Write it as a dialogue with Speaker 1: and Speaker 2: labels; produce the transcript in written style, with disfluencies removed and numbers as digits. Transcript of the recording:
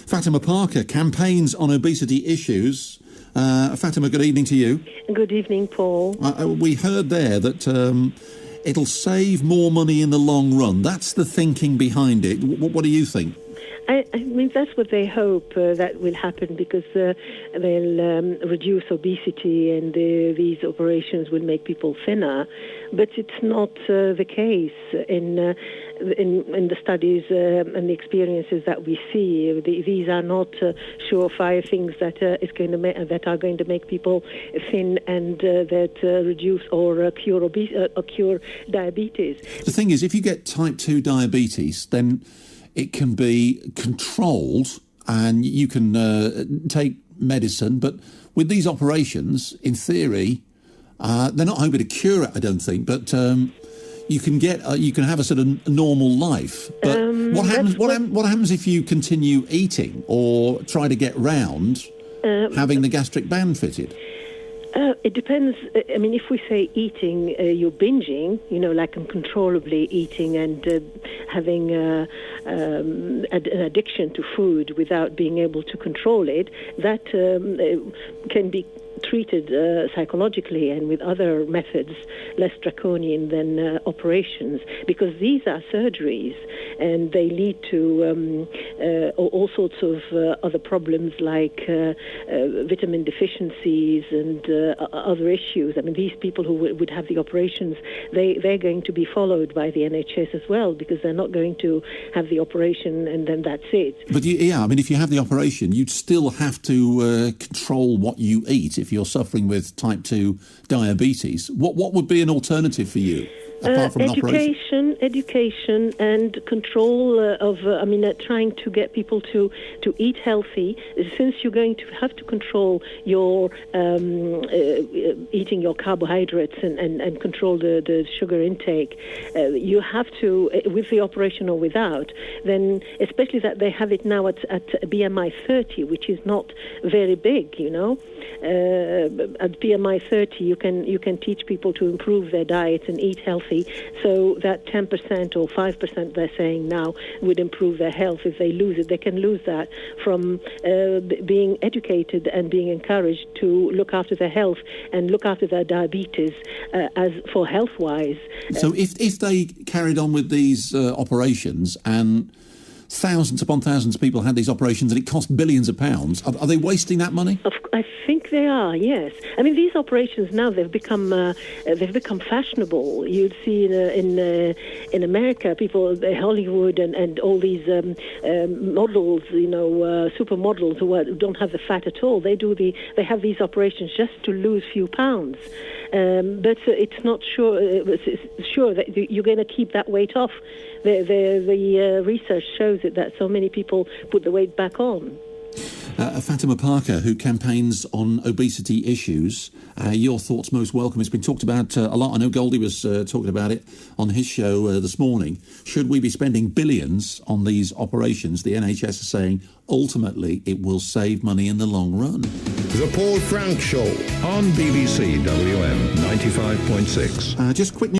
Speaker 1: Fatima Parker campaigns on obesity issues. Fatima, good evening to you.
Speaker 2: Good evening, Paul.
Speaker 1: We heard there that it'll save more money in the long run. That's the thinking behind it. What do you think?
Speaker 2: I mean, that's what they hope that will happen, because they'll reduce obesity and these operations will make people thinner. But it's not the case in the studies and the experiences that we see. These are not surefire things that are going to make people thin and that reduce or cure diabetes.
Speaker 1: The thing is, if you get type 2 diabetes, then it can be controlled and you can take medicine. But with these operations, in theory, they're not hoping to cure it, I don't think. But you can have a sort of normal life. But what happens if you continue eating or try to get round having the gastric band fitted?
Speaker 2: It depends. I mean, if we say eating, you're binging, like uncontrollably eating and having an addiction to food without being able to control it, that can be treated psychologically and with other methods less draconian than operations, because these are surgeries and they lead to all sorts of other problems like vitamin deficiencies and other issues. I mean, these people who would have the operations, they're going to be followed by the NHS as well, because they're not going to have the operation and then that's it.
Speaker 1: But I mean, if you have the operation, you'd still have to control what you eat if you're suffering with type 2 diabetes. What would be an alternative for you? Apart from
Speaker 2: education and control of, trying to get people to eat healthy. Since you're going to have to control your eating your carbohydrates and control the sugar intake, you have to, with the operation or without, then especially that they have it now at BMI 30, which is not very big, At BMI 30, you can teach people to improve their diet and eat healthy, so that 10% or 5% they're saying now would improve their health. If they lose it, they can lose that from being educated and being encouraged to look after their health and look after their diabetes as for health-wise.
Speaker 1: So if they carried on with these operations and thousands upon thousands of people had these operations and it cost billions of pounds, are they wasting that money?
Speaker 2: I think they are, yes. I mean, these operations now, they've become fashionable. You'd see in America, people, Hollywood and all these models, supermodels who don't have the fat at all. They have these operations just to lose few pounds. But it's not sure that you're going to keep that weight off. The research shows it, that so many people put the weight back on.
Speaker 1: Fatima Parker, who campaigns on obesity issues, your thoughts most welcome. It's been talked about a lot. I know Goldie was talking about it on his show this morning. Should we be spending billions on these operations? The NHS is saying ultimately it will save money in the long run.
Speaker 3: The Paul Frank Show on BBC WM 95.6.
Speaker 1: Just quick